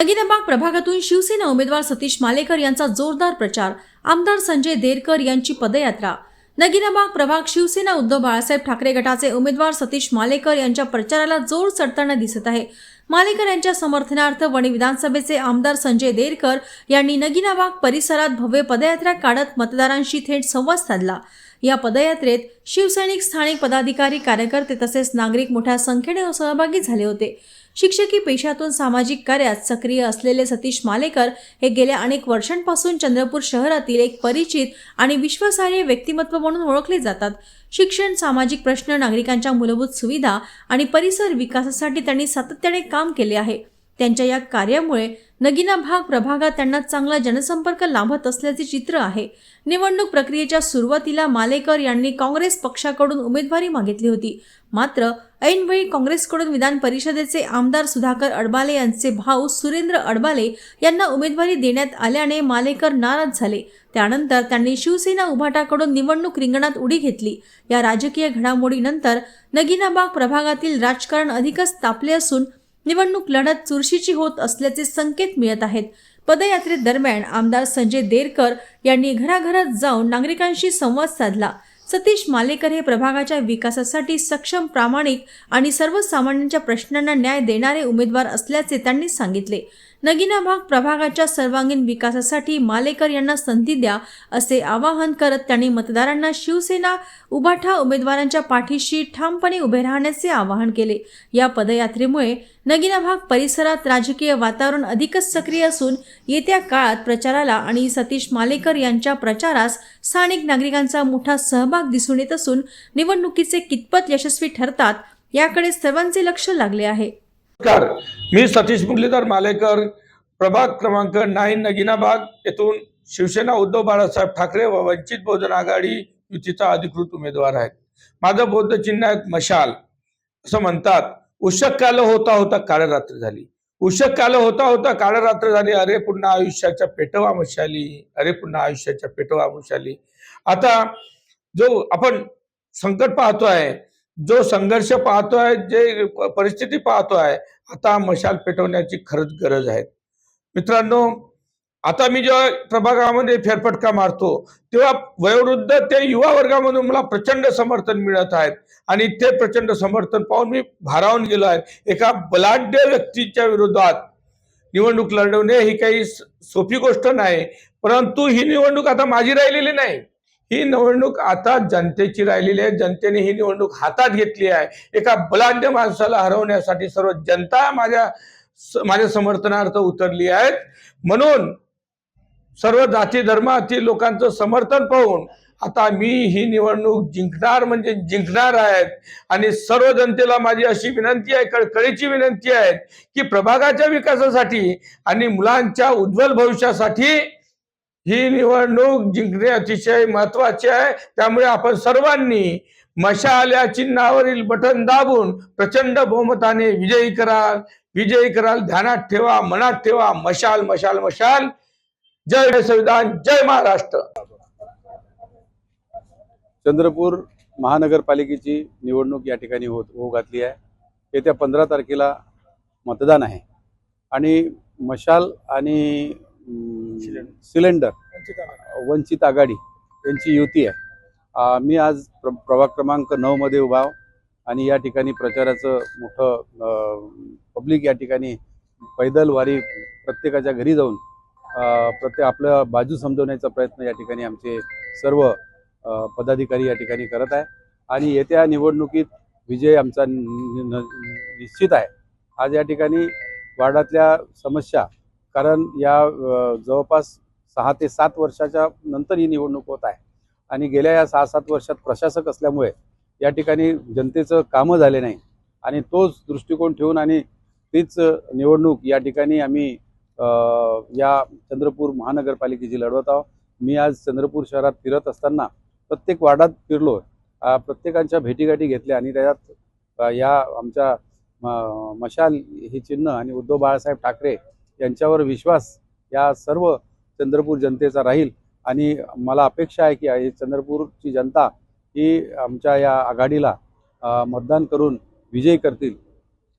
नगीनाबाग प्रभागातून शिवसेना उमेदवार सतीश मालेकर यांचा जोरदार प्रचार। आमदार संजय देरकर यांची पदयात्रा। नगीनाबाग प्रभाग शिवसेना उद्धव बाळासाहेब ठाकरे गटाचे उमेदवार सतीश मालेकर यांच्या प्रचाराला जोर चढताना दिसत आहे। मालेकर यांच्या समर्थनार्थ वणी विधानसभेचे आमदार संजय देरकर यांनी नगीनाबाग परिसरात भव्य पदयात्रा काढत मतदारांशी थेट संवाद साधला। या पदयात्रेत शिवसैनिक, स्थानिक पदाधिकारी, कार्यकर्ते तसेच नागरिक मोठ्या संख्येने सहभागी झाले होते। शिक्षकी पेशातून सामाजिक कार्यात सक्रिय असलेले सतीश मालेकर हे गेल्या अनेक वर्षांपासून चंद्रपूर शहरातील एक परिचित आणि विश्वासार्ह व्यक्तिमत्व म्हणून ओळखले जातात। शिक्षण, सामाजिक प्रश्न, नागरिकांच्या मूलभूत सुविधा आणि परिसर विकासासाठी त्यांनी सातत्याने काम केले आहे। त्यांच्या या कार्यामुळे नगीनाबाग प्रभागात त्यांना चांगला जनसंपर्क लाभत असल्याचे चित्र आहे। निवडणूक प्रक्रियेच्या सुरुवातीला मालेकर यांनी काँग्रेस पक्षाकडून उमेदवारी मागितली होती, मात्र ऐनवेळी काँग्रेसकडून विधान परिषदेचे आमदार सुधाकर अडबाले यांचे भाऊ सुरेंद्र अडबाले यांना उमेदवारी देण्यात आल्याने मालेकर नाराज झाले। त्यानंतर त्यांनी शिवसेना उभाटाकडून निवडणूक रिंगणात उडी घेतली। या राजकीय घडामोडीनंतर नगीनाबाग प्रभागातील राजकारण अधिकच तापले असून निवडणूक लढत चुरशीची होत असल्याचे संकेत मिळत आहेत। पदयात्रेदरम्यान आमदार संजय देरकर यांनी घराघरात जाऊन नागरिकांशी संवाद साधला। सतीश मालेकर हे प्रभागाच्या विकासासाठी सक्षम, प्रामाणिक आणि सर्वसामान्यांच्या प्रश्नांना न्याय देणारे उमेदवार असल्याचे त्यांनी सांगितले। नगीनाबाग प्रभागाच्या सर्वांगीण विकासासाठी मालेकर यांना संधी द्या असे आवाहन करत त्यांनी मतदारांना शिवसेना उभाटा उमेदवारांच्या पाठीशी ठामपणे उभे राहण्याचे आवाहन केले। या पदयात्रेमुळे नगीनाबाग परिसरात राजकीय वातावरण अधिकच सक्रिय असून येत्या काळात प्रचाराला आणि सतीश मालेकर यांच्या प्रचारास स्थानिक नागरिकांचा मोठा सहभाग दिसून येत असून निवडणुकीचे कितपत यशस्वी ठरतात याकडे सर्वांचे लक्ष लागले आहे। नमस्कार, मी सतीश मुरलीधर मालेकर, प्रभाग क्रमांक 9 नगीनाबाग येथून शिवसेना उद्धव बाळासाहेब ठाकरे व वंचित बहुजन आघाडी युतीचा अधिकृत उमेदवार आहे। माझं बौद्ध चिन्ह आहे मशाल। असं म्हणतात, उषक काल होता होता काळ रात्र झाली, उषक काल होता होता काळ रात्र झाली, अरे पुन्हा आयुष्याच्या पेटवा मशाली, अरे पुन्हा आयुष्याच्या पेटवा मशाली। आता जो आपण संकट पाहतोय, जो संघर्ष पाहतोय, जे परिस्थिती पाहतोय, आता मशाल पेटवण्याची खरंच गरज आहे। मित्रांनो, आता मी जेव्हा प्रभागामध्ये फेरफटका मारतो तेव्हा वयोवृद्ध ते युवा वर्गामधून मला प्रचंड समर्थन मिळत आहेत आणि ते प्रचंड समर्थन पाहून मी भारावून गेलो आहे। एका बलाढ्य व्यक्तीच्या विरोधात निवडणूक लढवणे ही काही सोपी गोष्ट नाही, परंतु ही निवडणूक आता माझी राहिलेली नाही, ही निवडणूक आता जनतेची राहिलेली आहे। जनतेने ही निवडणूक हातात घेतली आहे। एका बलाढ्य माणसाला हरवण्यासाठी सर्व जनता माझ्या समर्थनार्थ उतरली आहे। म्हणून सर्व जाती धर्मातील लोकांचं समर्थन पाहून आता मी ही निवडणूक जिंकणार म्हणजे जिंकणार आहेत। आणि सर्व जनतेला माझी अशी विनंती आहे, कळकळीची विनंती आहे की प्रभागाच्या विकासासाठी आणि मुलांच्या उज्ज्वल भविष्यासाठी ही निवडणूक जिंकणे अतिशय महत्वाचे आहे। त्यामुळे आपण सर्वांनी मशाल या चिन्हावरील बटन दाबून प्रचंड बहुमताने विजयी कराल। ध्यानात ठेवा, मनात ठेवा, मशाल मशाल मशाल। जय संविधान, जय महाराष्ट्र। चंद्रपूर महानगरपालिकेची निवडणूक या ठिकाणी होऊ घातली आहे। येत्या 15 तारखेला मतदान आहे आणि मशाल आणि सिलेंडर वंचित आघाडी यांची युती आहे। मी आज प्रभाग क्रमांक 9 मध्ये उभा आणि या ठिकाणी प्रचाराचं मोठं पब्लिक या ठिकाणी पैदल वारी प्रत्येकाच्या घरी जाऊन आपल्या बाजू समजवण्याचा प्रयत्न या ठिकाणी आमचे सर्व पदाधिकारी या ठिकाणी करत आहे आणि येत्या निवडणुकीत विजय आमचा निश्चित आहे। आज या ठिकाणी वार्डातल्या समस्या, कारण या जवळपास 6 ते 7 वर्षाच्या नंतर ही निवडणूक होत आहे आणि गेल्या या 6-7 वर्षात प्रशासक असल्यामुळे या ठिकाणी जनतेचं कामं झाले नाही आणि तोच दृष्टिकोन ठेवून आणि तीच निवडणूक या ठिकाणी आम्ही या चंद्रपूर महानगरपालिकेची लढवत आहोत। मी आज चंद्रपूर शहरात फिरत असताना प्रत्येक वार्डात फिरलो, प्रत्येकांच्या भेटीगाठी घेतल्या आणि त्याच्यात या आमच्या मशाल हे चिन्ह आणि उद्धव बाळासाहेब ठाकरे यांच्यावर विश्वास या सर्व चंद्रपूर जनतेचा राहील आणि मला अपेक्षा आहे की चंद्रपूरची जनता ही आमच्या या आघाडीला मतदान करून विजयी करतील।